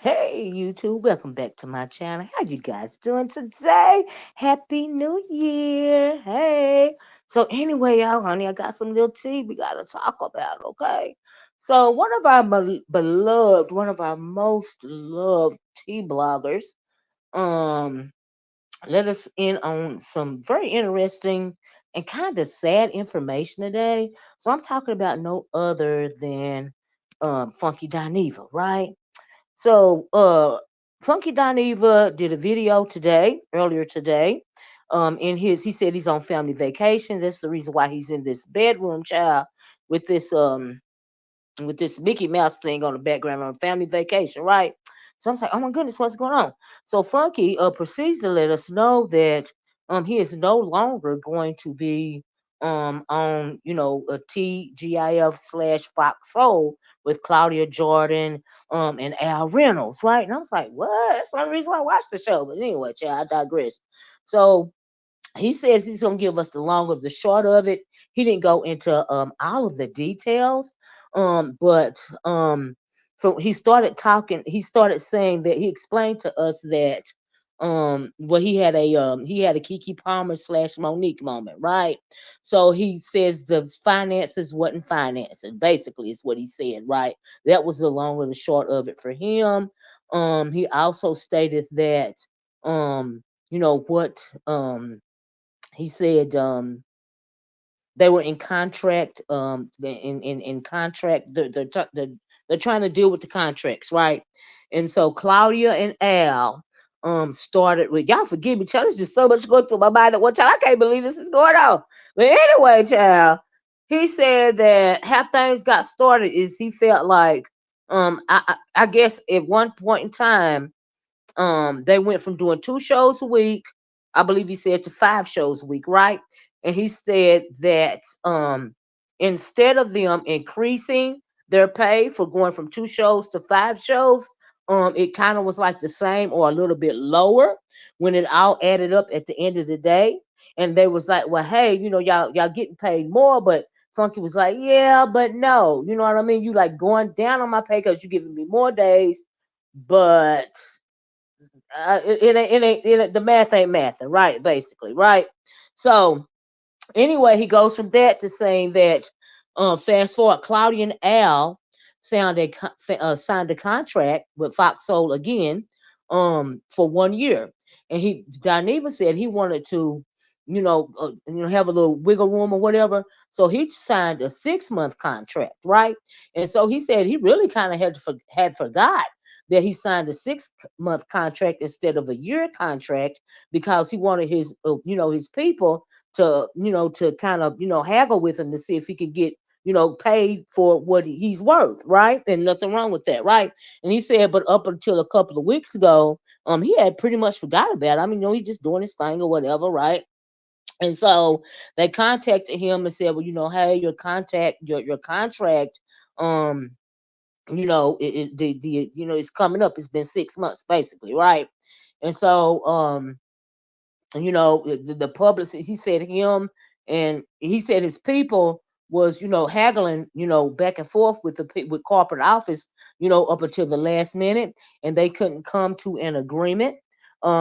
Hey YouTube, welcome back to my channel. How you guys doing today? Happy New Year. Hey. So anyway, y'all, honey, I got some little tea we gotta talk about, okay? So one of our beloved, one of our most loved tea bloggers, um, let us in on some very interesting and kind of sad information today. So I'm talking about no other than Funky Dineva, right? So, Funky Dineva did a video today, earlier today. He said he's on family vacation. That's the reason why he's in this bedroom, child, with this Mickey Mouse thing on the background on family vacation, right? So I'm like, oh my goodness, what's going on? So Funky proceeds to let us know that he is no longer going to be on a TGIF slash Fox Soul with Claudia Jordan and Al Reynolds, right? And I was like, what? That's the only reason why I watched the show. But anyway, child, I digress. So he says he's gonna give us the long of the short of it. He didn't go into all of the details, but so he started talking. He started saying that he explained to us that well he had a Kiki Palmer slash Monique moment, right? So he says the finances wasn't financing. Basically, is what he said, right? That was the long of the short of it for him. He also stated that you know what he said they were in contract in contract they're trying to deal with the contracts, right? And so Claudia and Al started with, y'all forgive me, child, there's just so much going through my mind at one time. I can't believe this is going on. But anyway, child, he said that how things got started is he felt like I guess at one point in time they went from doing 2 shows a week, I believe he said, to 5 shows a week, right? And he said that instead of them increasing their pay for going from 2 shows to 5 shows, it kind of was like the same or a little bit lower when it all added up at the end of the day. And they was like, well, hey, y'all getting paid more, but Funky was like, yeah, but no, you know what I mean? You like going down on my pay because you're giving me more days, but the math ain't mathing, right? Basically, right? So anyway, he goes from that to saying that fast forward, Claudia and Al signed a contract with Fox Soul again for 1 year, and Dineva said he wanted to. Have a little wiggle room or whatever. So he signed a 6 month contract, right? And so he said he really kind of had forgot that he signed a 6 month contract instead of a year contract because he wanted his people to kind of haggle with him to see if he could get paid for what he's worth, right? And nothing wrong with that, right? And he said, but up until a couple of weeks ago, he had pretty much forgot about it. I mean, he's just doing his thing or whatever, right? And so they contacted him and said, well, hey, your contract, um, it's coming up. It's been 6 months basically, right? And so the publicist, he said him, and he said his people was haggling back and forth with corporate office up until the last minute, and they couldn't come to an agreement.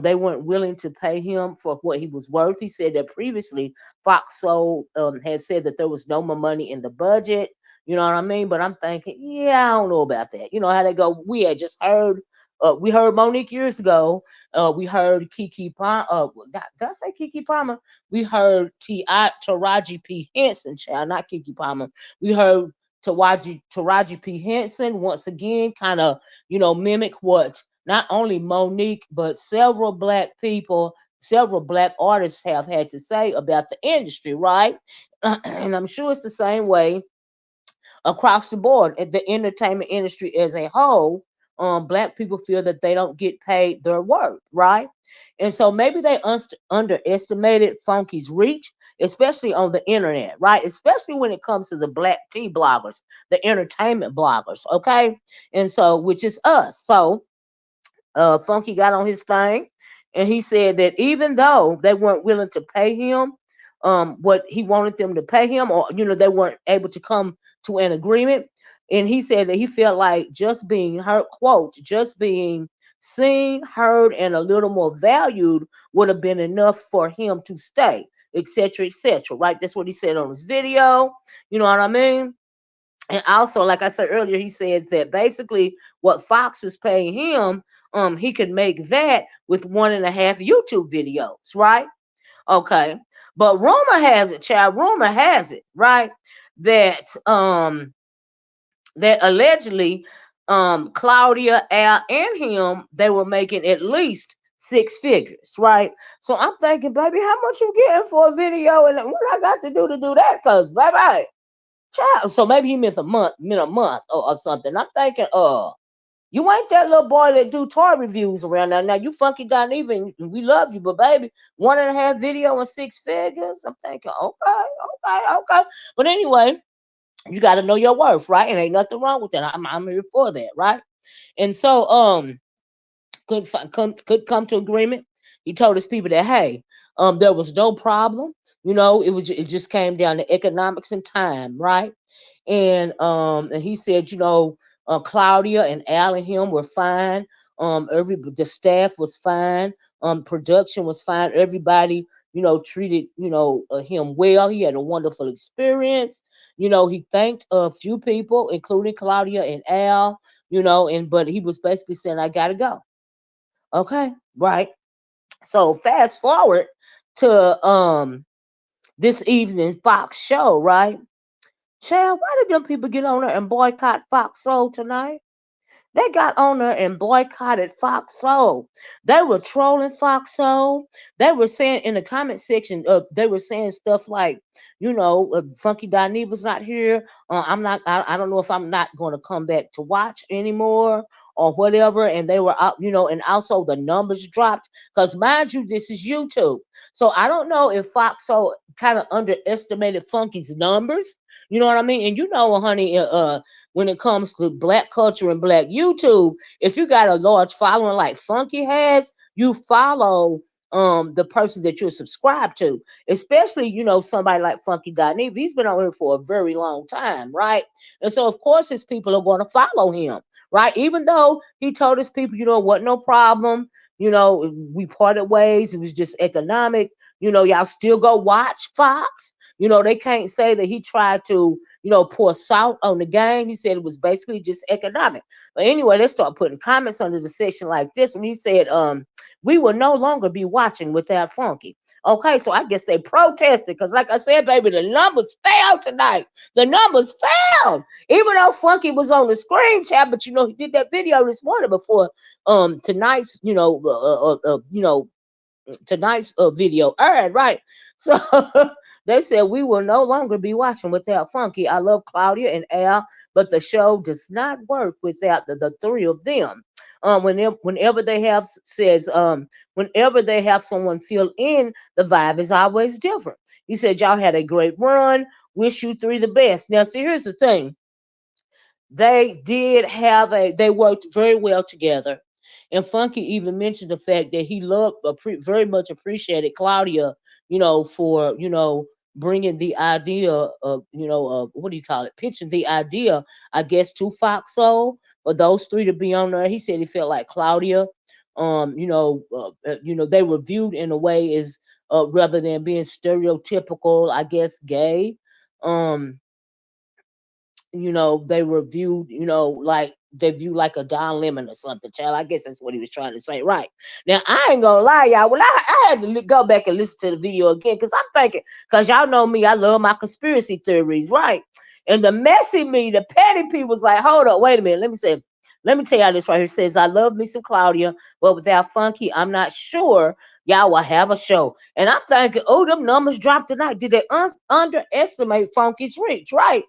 They weren't willing to pay him for what he was worth. He said that previously Fox Soul had said that there was no more money in the budget. You know what I mean? But I'm thinking, yeah, I don't know about that. You know how they go. We heard Monique years ago. We heard Kiki Palmer. Did I say Kiki Palmer? We heard Taraji P. Henson, child, not Kiki Palmer. We heard Taraji P. Henson once again, kind of, mimic what not only Monique, but several black artists have had to say about the industry, right? And I'm sure it's the same way across the board at the entertainment industry as a whole. Black people feel that they don't get paid their worth, right? And so maybe they underestimated Funky's reach, especially on the internet, right? Especially when it comes to the black tea bloggers, the entertainment bloggers, okay? And so, which is us. So Funky got on his thing, and he said that even though they weren't willing to pay him what he wanted them to pay him, or they weren't able to come to an agreement, And he said that he felt like just being heard, quote, just being seen, heard, and a little more valued would have been enough for him to stay, etc., etc. Right? That's what he said on his video. You know what I mean? And also, like I said earlier, he says that basically what Fox was paying him, he could make that with 1.5 YouTube videos, right? Okay. But rumor has it, child, rumor has it, right? That that allegedly Claudia, Al, and him, they were making at least 6 figures, right? So I'm thinking, baby, how much you getting for a video, and what I got to do that? Cause baby, child. So maybe he meant a month or something. I'm thinking, you ain't that little boy that do toy reviews around now. Now you Funky Dineva, we love you, but baby, 1.5 video and 6 figures. I'm thinking, okay. But anyway, you got to know your worth, right? And ain't nothing wrong with that. I'm here for that, right? And so could come to agreement. He told his people that hey, there was no problem. It just came down to economics and time, right? And he said, Claudia and Al and him were fine. The staff was fine. Production was fine. Everybody, treated him well. He had a wonderful experience. He thanked a few people, including Claudia and Al. But he was basically saying, I gotta go. Okay, right. So fast forward to this evening Fox show, right? Child, why did them people get on there and boycott Fox Soul tonight? They got on there and boycotted Fox Soul. They were trolling Fox Soul. They were saying in the comment section, they were saying stuff like, Funky Dineva's not here. I'm not. I don't know if I'm not going to come back to watch anymore or whatever. And they were out, and also the numbers dropped because mind you, this is YouTube. So I don't know if Fox Soul kind of underestimated Funky's numbers. You know what I mean? And honey, when it comes to black culture and black YouTube, if you got a large following like Funky has, you follow the person that you're subscribed to, especially somebody like Funky Dineva. He's been on here for a very long time, right? And so of course his people are going to follow him, right? Even though he told his people, what, no problem, we parted ways, it was just economic, y'all still go watch Fox. They can't say that he tried to, pour salt on the game. He said it was basically just economic. But anyway, let's start putting comments under the section like this when he said, we will no longer be watching without Funky. Okay, so I guess they protested because, like I said, baby, the numbers fell tonight. The numbers fell, even though Funky was on the screen, chat. But he did that video this morning before tonight's, tonight's video aired, right? So they said we will no longer be watching without Funky. I love Claudia and Al, but the show does not work without the three of them. Whenever they have whenever they have someone fill in, the vibe is always different. He said y'all had a great run. Wish you three the best. Now, see, here's the thing. They worked very well together. And Funky even mentioned the fact that he very much appreciated Claudia, for, bringing the idea of, what do you call it? Pitching the idea, I guess, to Fox Soul for those three to be on there. He said he felt like Claudia, they were viewed in a way as, rather than being stereotypical, I guess, gay. They were viewed, like they view like a Don Lemon or something, child. I guess that's what he was trying to say, right? Now, I ain't gonna lie, y'all. Well, I had to go back and listen to the video again because I'm thinking, because y'all know me, I love my conspiracy theories, right? And the messy me, the petty people was like, hold up, wait a minute. Let me tell y'all this right here. It says, I love me some Claudia, but without Funky, I'm not sure y'all will have a show. And I'm thinking, oh, them numbers dropped tonight. Did they underestimate Funky's reach, right?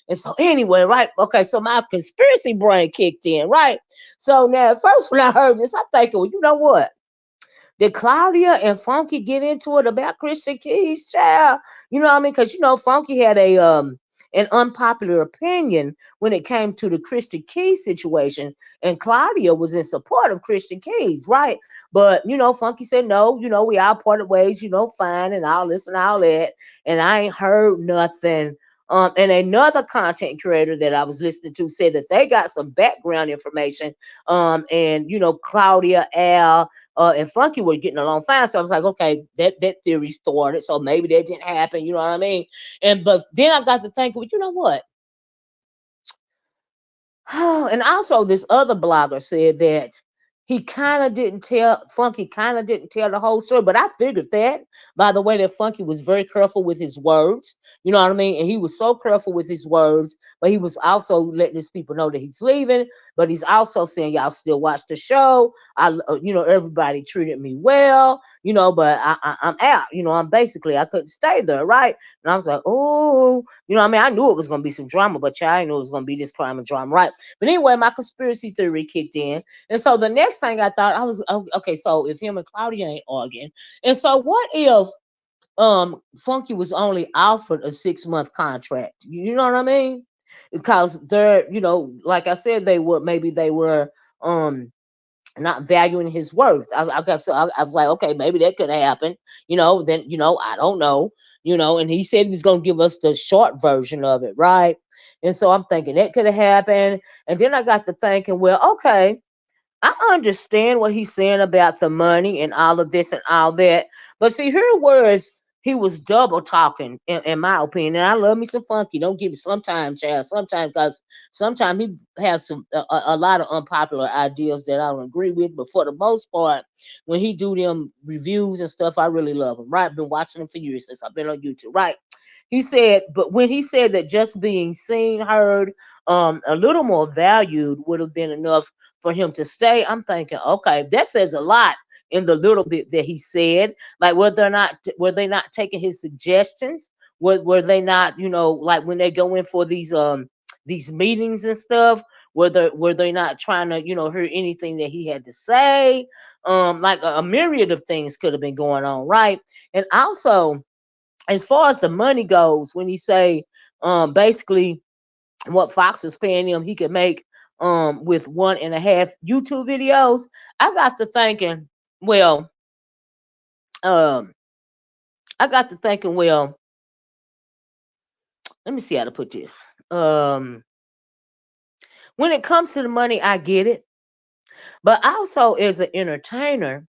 And so anyway, right? Okay, so my conspiracy brain kicked in, right? So now at first when I heard this, I'm thinking, well, you know what? Did Claudia and Funky get into it about Christian Keys, child? You know what I mean? Because Funky had an unpopular opinion when it came to the Christian Keys situation, and Claudia was in support of Christian Keys, right? But Funky said no. We all parted ways. Fine and all this and all that, and I ain't heard nothing And another content creator that I was listening to said that they got some background information. And Claudia, Al, and Funky were getting along fine. So I was like, okay, that theory started. So maybe that didn't happen. You know what I mean? But then I got to thinking, well, you know what? And also, this other blogger said that he kind of didn't tell Funky kind of didn't tell the whole story, but I figured that by the way that Funky was very careful with his words, you know what I mean, and he was so careful with his words, but he was also letting his people know that he's leaving, but he's also saying y'all still watch the show. Everybody treated me well, but I'm out, I'm basically I couldn't stay there, right? And I was like, oh, I mean, I knew it was gonna be some drama, but I didn't know it was gonna be this crime and drama, right? But anyway, my conspiracy theory kicked in. And so the next thing I thought, I was okay, so if him and Claudia ain't arguing, and so what if Funky was only offered a 6-month contract? You know what I mean? Because they're, like I said, they were not valuing his worth. I was like, okay, maybe that could happen. Then I don't know. And he said he was gonna give us the short version of it, right? And so I'm thinking that could have happened. And then I got to thinking, well, okay, I understand what he's saying about the money and all of this and all that. But see, here was he was double talking, in my opinion. And I love me some Funky. Don't give me sometimes, child. Sometimes, because sometimes he has a lot of unpopular ideas that I don't agree with. But for the most part, when he do them reviews and stuff, I really love him. Right? I've been watching him for years since I've been on YouTube. Right? He said, but when he said that just being seen, heard, a little more valued would have been enough for him to stay. I'm thinking, okay, that says a lot in the little bit that he said. Like were they not taking his suggestions? Were they not, like when they go in for these meetings and stuff? Were they not trying to, hear anything that he had to say? Like a myriad of things could have been going on, right? And also, as far as the money goes, when he say basically what Fox was paying him, he could make with 1.5 YouTube videos. I got to thinking, well, um, I got to thinking, well, let me see how to put this. Um, when it comes to the money, I get it, but also as an entertainer,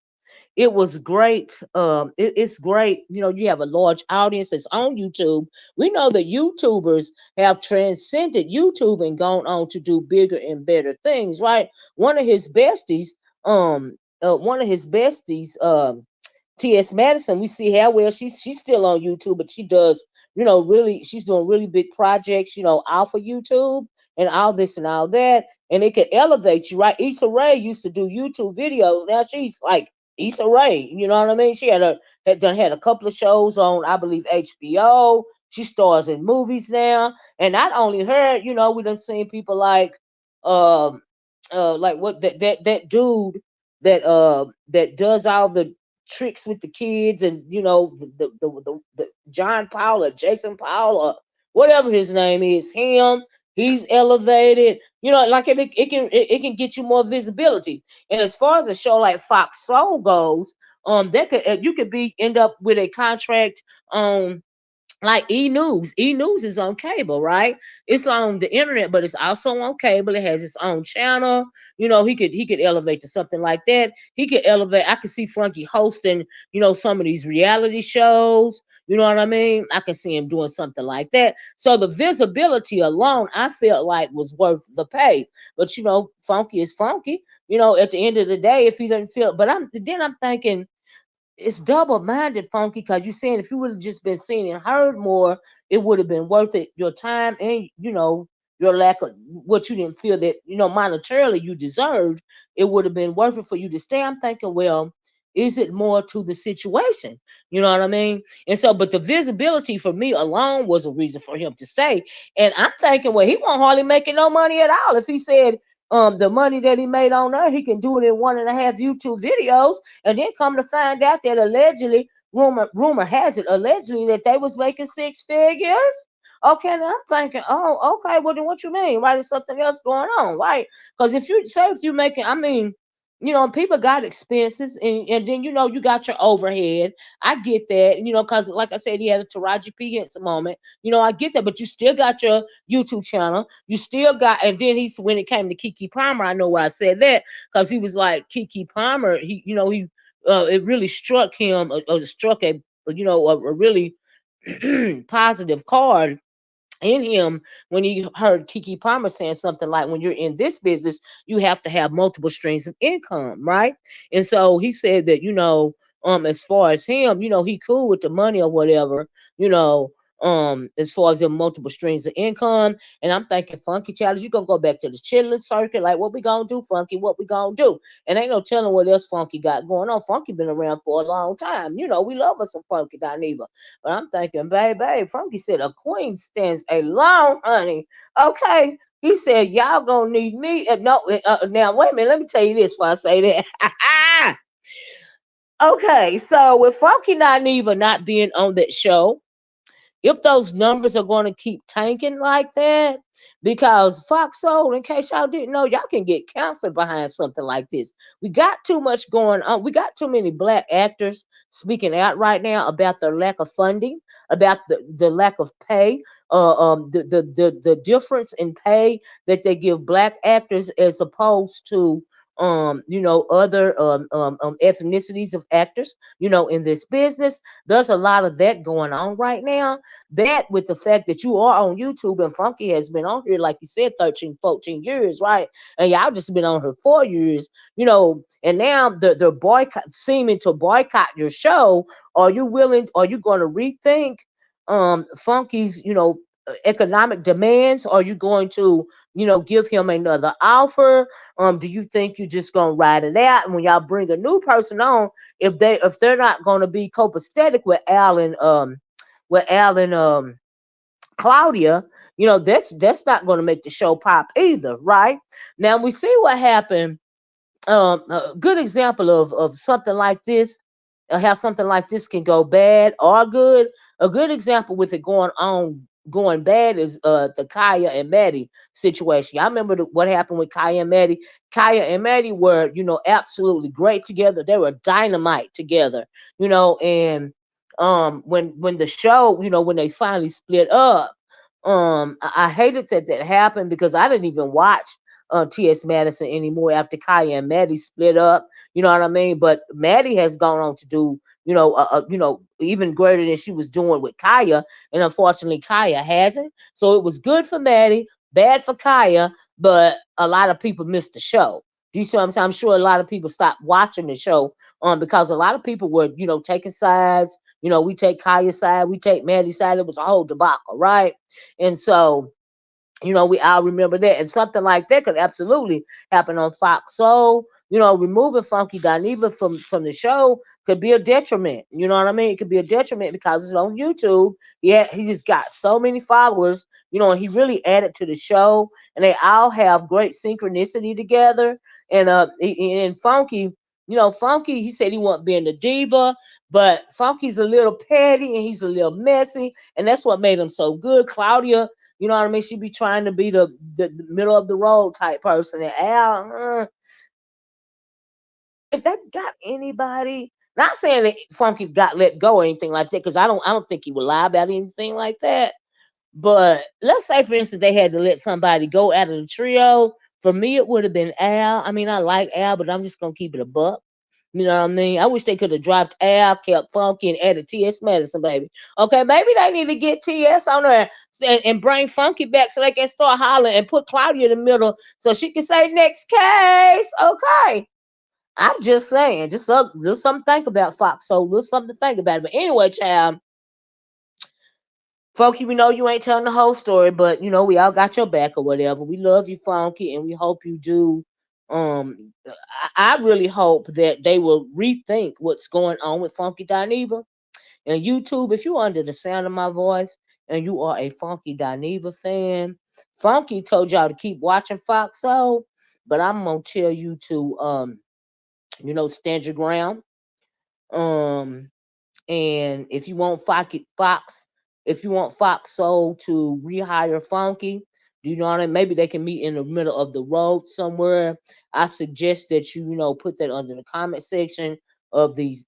it was great. It's great. You have a large audience that's on YouTube. We know that YouTubers have transcended YouTube and gone on to do bigger and better things, right? One of his besties, T.S. Madison, we see how well she's still on YouTube, but she does, really, she's doing really big projects, off of YouTube and all this and all that. And it could elevate you, right? Issa Rae used to do YouTube videos. Now she's like Issa Rae, you know what I mean? She had a couple of shows on, I believe, HBO. She stars in movies now. And not only her, we done seen people um like what that dude that does all the tricks with the kids, and the John Paul or Jason Paul or whatever his name is, him. He's elevated, like it can get you more visibility. And as far as a show like Fox Soul goes, that could you could be end up with a contract on like E-News. E-News is on cable, right? It's on the internet, but it's also on cable. It has its own channel. He could elevate to something like that. He could elevate. I could see Frankie hosting, some of these reality shows. You know what I mean? I could see him doing something like that. So the visibility alone, I felt like was worth the pay. But Funky is Funky. At the end of the day, if he doesn't feel, but I'm thinking it's double minded, Funky, because you're saying if you would have just been seen and heard more, it would have been worth it, your time and your lack of what you didn't feel that monetarily you deserved. It would have been worth it for you to stay. I'm thinking, well, is it more to the situation? You know what I mean? And so, but the visibility for me alone was a reason for him to stay. And I'm thinking, well, he won't hardly making no money at all if he said the money that he made on there, he can do it in 1.5 YouTube videos, and then come to find out that allegedly, rumor has it, allegedly that they was making 6 figures. Okay, now I'm thinking, oh, okay, well then what you mean? Right, there's something else going on, right? Because if you making, I mean, people got expenses, and then you got your overhead. I get that, because like I said, he had a Taraji P Henson moment. I get that, but you still got your YouTube channel. You still got, and then he's when it came to Keke Palmer, I know why I said that, because he was like Keke Palmer. He it really struck him, struck a really positive chord in him when he heard Keke Palmer saying something like, when you're in this business, you have to have multiple streams of income, right? And so he said that, as far as him, he cool with the money or whatever, you know, as far as the multiple streams of income. And I'm thinking, Funky Challenge, you gonna go back to the chilling circuit, like, what we gonna do, Funky? What we gonna do? And ain't no telling what else Funky got going on. Funky been around for a long time. We love us some Funky Dineva. But I'm thinking, baby, Funky said a queen stands alone, honey. Okay. He said, y'all gonna need me. No, now, wait a minute. Let me tell you this before I say that. Okay. So with Funky Dineva not being on that show, if those numbers are going to keep tanking like that, because Fox Soul, in case y'all didn't know, y'all can get canceled behind something like this. We got too much going on. We got too many black actors speaking out right now about the lack of funding, about the lack of pay, the difference in pay that they give black actors as opposed to other ethnicities of actors, in this business. There's a lot of that going on right now. That, with the fact that you are on YouTube, and Funky has been on here, like you said, 13, 14 years, right? And y'all just been on here 4 years, and now they're seeming to boycott your show. Are you going to rethink Funky's, economic demands? Are you going to, give him another offer? Do you think you're just gonna ride it out? And when y'all bring a new person on, if they're not gonna be copacetic with Alan, Claudia, that's not gonna make the show pop either, right? Now we see what happened. A good example of something like this, how something like this can go bad or good. A good example with it going bad is the Kaya and Maddie situation. I remember what happened with Kaya and Maddie. Kaya and Maddie were, absolutely great together. They were dynamite together, and when the show, when they finally split up, I hated that happened, because I didn't even watch T.S. Madison anymore after Kaya and Maddie split up. You know what I mean? But Maddie has gone on to do, even greater than she was doing with Kaya, and unfortunately Kaya hasn't. So it was good for Maddie, bad for Kaya, but a lot of people missed the show. Do you see what I'm saying? I'm sure a lot of people stopped watching the show because a lot of people were, taking sides. We take Kaya's side, we take Maddie's side. It was a whole debacle, right? And so, we all remember that. And something like that could absolutely happen on Fox Soul. Removing Funky Dineva from the show could be a detriment. You know what I mean? It could be a detriment because it's on YouTube. Yeah, he just got so many followers, and he really added to the show. And they all have great synchronicity together. And Funky, Funky, he said he wasn't being a diva, but Funky's a little petty and he's a little messy. And that's what made him so good. Claudia, you know what I mean? She be trying to be the middle of the road type person. And Al, if that got anybody, not saying that Funky got let go or anything like that, because I don't think he would lie about anything like that. But let's say, for instance, they had to let somebody go out of the trio. For me, it would have been Al. I mean, I like Al, but I'm just gonna keep it a buck. You know what I mean? I wish they could have dropped Al, kept Funky, and added T.S. Madison, baby. Okay, maybe they need to get T.S. on there and bring Funky back so they can start hollering, and put Claudia in the middle so she can say next case. Okay. I'm just saying, just something to think about, Fox. So little something to think about. But anyway, child, Funky, we know you ain't telling the whole story, but we all got your back or whatever. We love you, Funky, and we hope you do. I really hope that they will rethink what's going on with Funky Dineva and YouTube. If you're under the sound of my voice and you are a Funky Dineva fan, Funky told y'all to keep watching Fox Soul, but I'm gonna tell you to stand your ground. Um, and if you want Fox, if you want Fox Soul to rehire Funky, Do you know what I mean? Maybe they can meet in the middle of the road somewhere. I suggest that you know put that under the comment section of these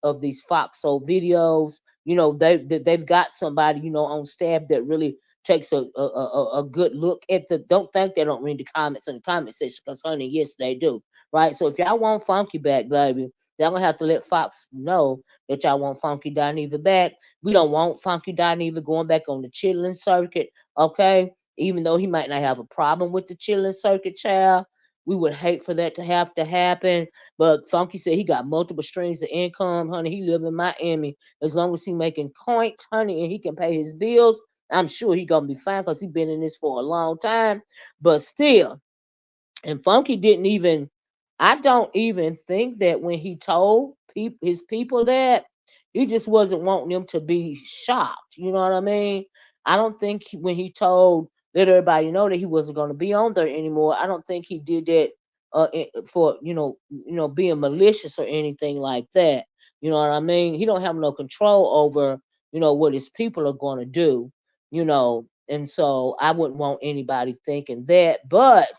Foxhole videos. You know they've got somebody you know on staff that really takes a good look at the. Don't think they don't read the comments in the comment section because honey, yes they do. Right. So if y'all want Funky back, baby, y'all gonna have to let Fox know that y'all want Funky Dineva back. We don't want Funky Dineva going back on the chilling circuit. Okay, even though he might not have a problem with the chilling circuit, child. We would hate for that to happen. But Funky said he got multiple streams of income, honey. He live in Miami. As long as he making coins, honey, and he can pay his bills, I'm sure he gonna be fine because he been in this for a long time. But still, and Funky didn't even, I don't even think that when he told his people that, he just wasn't wanting them to be shocked. You know what I mean? I don't think when he told, let everybody know that he wasn't going to be on there anymore, I don't think he did that for, being malicious or anything like that. You know what I mean? He don't have no control over, what his people are going to do, and so I wouldn't want anybody thinking that. But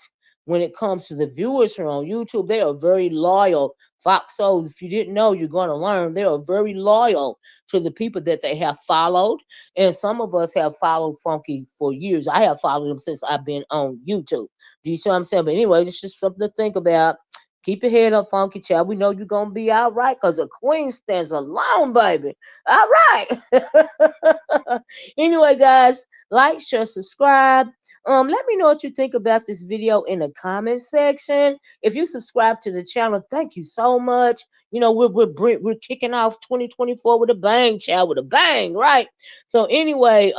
when it comes to the viewers here on YouTube, they are very loyal. Fox Souls, if you didn't know, you're going to learn. They are very loyal to the people that they have followed. And some of us have followed Funky for years. I have followed him since I've been on YouTube. Do you see what I'm saying? But anyway, it's just something to think about. Keep your head up, Funky Child. We know you're going to be all right because the queen stands alone, baby. All right. Anyway, guys, like, share, subscribe. Let me know what you think about this video in the comment section. If you subscribe to the channel, thank you so much. We're kicking off 2024 with a bang, child, with a bang, right? So anyway,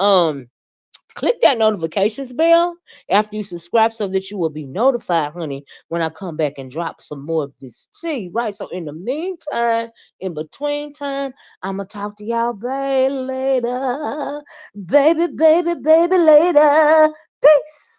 click that notifications bell after you subscribe so that you will be notified, honey, when I come back and drop some more of this tea, right? So in the meantime, in between time, I'ma talk to y'all baby later. Baby, baby, baby later. Peace.